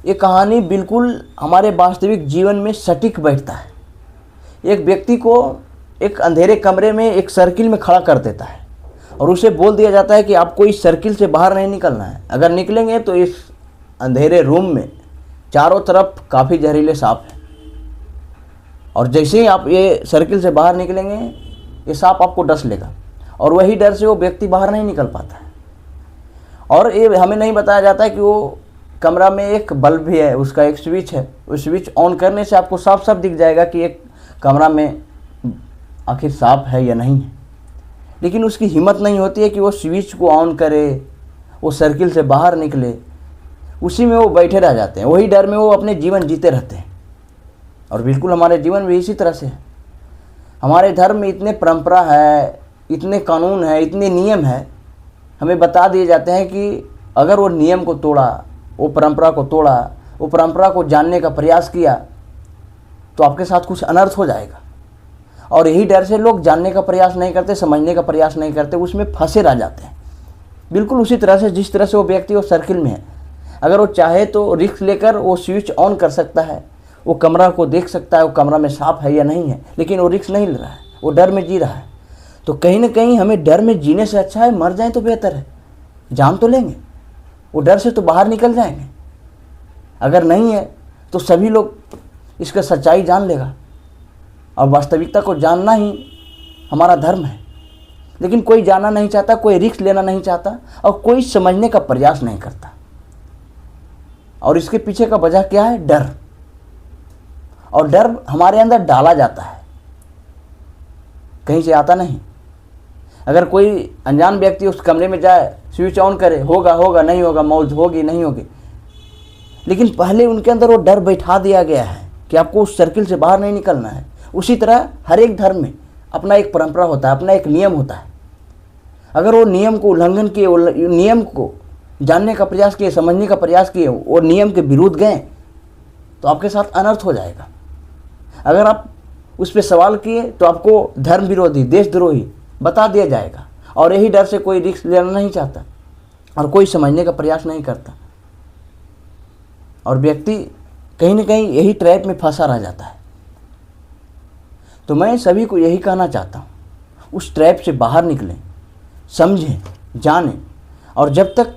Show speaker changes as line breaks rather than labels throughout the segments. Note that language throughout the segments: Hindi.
ये कहानी बिल्कुल हमारे वास्तविक जीवन में सटीक बैठता है। एक व्यक्ति को एक अंधेरे कमरे में एक सर्किल में खड़ा कर देता है और उसे बोल दिया जाता है कि आपको इस सर्किल से बाहर नहीं निकलना है। अगर निकलेंगे तो इस अंधेरे रूम में चारों तरफ काफ़ी जहरीले सांप हैं और जैसे ही आप ये सर्किल से बाहर निकलेंगे ये सांप आपको डस लेगा और वही डर से वो व्यक्ति बाहर नहीं निकल पाता है। और ये हमें नहीं बताया जाता है कि वो कमरा में एक बल्ब भी है, उसका एक स्विच है, उस स्विच ऑन करने से आपको साफ साफ दिख जाएगा कि एक कमरा में आखिर सांप है या नहीं है। लेकिन उसकी हिम्मत नहीं होती है कि वो स्विच को ऑन करे, वो सर्किल से बाहर निकले। उसी में वो बैठे रह जाते हैं, वही डर में वो अपने जीवन जीते रहते हैं। और बिल्कुल हमारे जीवन भी इसी तरह से है। हमारे धर्म में इतने परंपरा है, इतने कानून है, इतने नियम है, हमें बता दिए जाते हैं कि अगर वो नियम को तोड़ा, वो परंपरा को तोड़ा, वो परंपरा को जानने का प्रयास किया तो आपके साथ कुछ अनर्थ हो जाएगा। और यही डर से लोग जानने का प्रयास नहीं करते, समझने का प्रयास नहीं करते, उसमें फंसे रह जाते हैं। बिल्कुल उसी तरह से जिस तरह से वो व्यक्ति वो सर्किल में है, अगर वो चाहे तो रिस्क लेकर वो स्विच ऑन कर सकता है, वो कमरा को देख सकता है, वो कमरा में सांप है या नहीं है, लेकिन वो रिस्क नहीं ले रहा है, वो डर में जी रहा है। तो कहीं ना कहीं हमें डर में जीने से अच्छा है मर जाएं तो बेहतर है। जान तो लेंगे, वो डर से तो बाहर निकल जाएंगे। अगर नहीं है तो सभी लोग इसका सच्चाई जान लेगा और वास्तविकता को जानना ही हमारा धर्म है। लेकिन कोई जानना नहीं चाहता, कोई रिस्क लेना नहीं चाहता और कोई समझने का प्रयास नहीं करता। और इसके पीछे का वजह क्या है? डर। और डर हमारे अंदर डाला जाता है, कहीं से आता नहीं। अगर कोई अनजान व्यक्ति उस कमरे में जाए, स्विच ऑन करे, होगा होगा नहीं होगा, मौज होगी नहीं होगी, लेकिन पहले उनके अंदर वो डर बैठा दिया गया है कि आपको उस सर्किल से बाहर नहीं निकलना है। उसी तरह हर एक धर्म में अपना एक परंपरा होता है, अपना एक नियम होता है। अगर वो नियम को उल्लंघन किए, नियम को जानने का प्रयास किए, समझने का प्रयास किए, वो नियम के विरुद्ध गए तो आपके साथ अनर्थ हो जाएगा। अगर आप उस पर सवाल किए तो आपको धर्म विरोधी, देशद्रोही बता दिया जाएगा। और यही डर से कोई रिस्क लेना नहीं चाहता और कोई समझने का प्रयास नहीं करता और व्यक्ति कहीं ना कहीं यही ट्रैप में फंसा रह जाता है। तो मैं सभी को यही कहना चाहता हूँ, उस ट्रैप से बाहर निकलें, समझें, जानें। और जब तक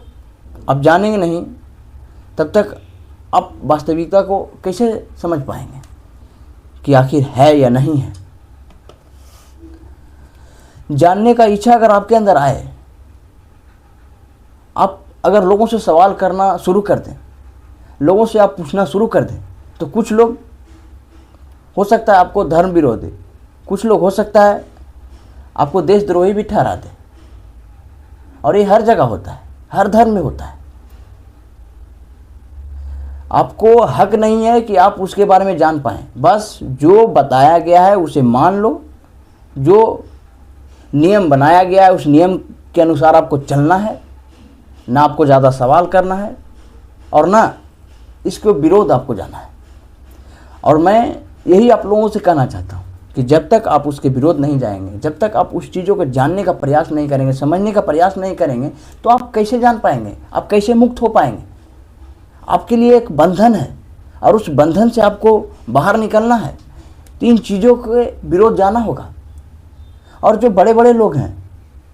आप जानेंगे नहीं तब तक आप वास्तविकता को कैसे समझ पाएंगे कि आखिर है या नहीं है। जानने का इच्छा अगर आपके अंदर आए, आप अगर लोगों से सवाल करना शुरू कर दें, लोगों से आप पूछना शुरू कर दें, तो कुछ लोग हो सकता है आपको धर्म विरोधी, कुछ लोग हो सकता है आपको देशद्रोही भी ठहरा दे। और ये हर जगह होता है, हर धर्म में होता है। आपको हक नहीं है कि आप उसके बारे में जान पाएं। बस जो बताया गया है उसे मान लो, जो नियम बनाया गया है उस नियम के अनुसार आपको चलना है, ना आपको ज़्यादा सवाल करना है और ना इसके विरोध आपको जाना है। और मैं यही आप लोगों से कहना चाहता हूँ कि जब तक आप उसके विरोध नहीं जाएंगे, जब तक आप उस चीज़ों को जानने का प्रयास नहीं करेंगे, समझने का प्रयास नहीं करेंगे, तो आप कैसे जान पाएंगे, आप कैसे मुक्त हो पाएंगे। आपके लिए एक बंधन है और उस बंधन से आपको बाहर निकलना है। 3 चीज़ों के विरोध जाना होगा। और जो बड़े बड़े लोग हैं,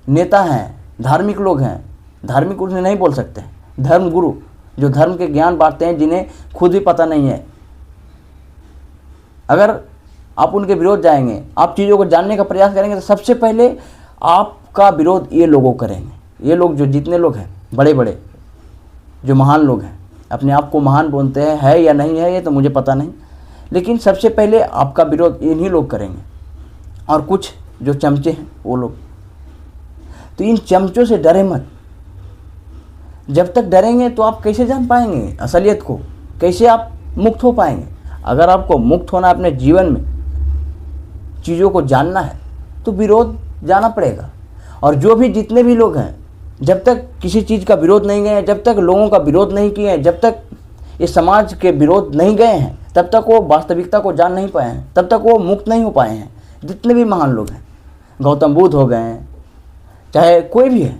नेता हैं, धार्मिक लोग हैं, धार्मिक उन्हें नहीं बोल सकते, धर्म गुरु जो धर्म के ज्ञान बांटते हैं, जिन्हें खुद भी पता नहीं है, अगर आप उनके विरोध जाएंगे, आप चीज़ों को जानने का प्रयास करेंगे, तो सबसे पहले आपका विरोध ये लोगों करेंगे। ये लोग जो जितने लोग हैं, बड़े बड़े जो महान लोग हैं, अपने आप को महान बोलते हैं, है या नहीं है ये तो मुझे पता नहीं, लेकिन सबसे पहले आपका विरोध इन्हीं लोग करेंगे। और कुछ जो चमचे हैं वो लोग। तो इन चमचों से डरे मत। जब तक डरेंगे तो आप कैसे जान पाएंगे असलियत को, कैसे आप मुक्त हो पाएंगे। अगर आपको मुक्त होना है अपने जीवन में, चीज़ों को जानना है, तो विरोध जाना पड़ेगा। और जो भी जितने भी लोग हैं, जब तक किसी चीज़ का विरोध नहीं गए हैं, जब तक लोगों का विरोध नहीं किए हैं, जब तक इस समाज के विरोध नहीं गए हैं, तब तक वो वास्तविकता को जान नहीं पाए हैं, तब तक वो मुक्त नहीं हो पाए हैं। जितने भी महान लोग हैं, गौतम बुद्ध हो गए हैं, चाहे कोई भी है,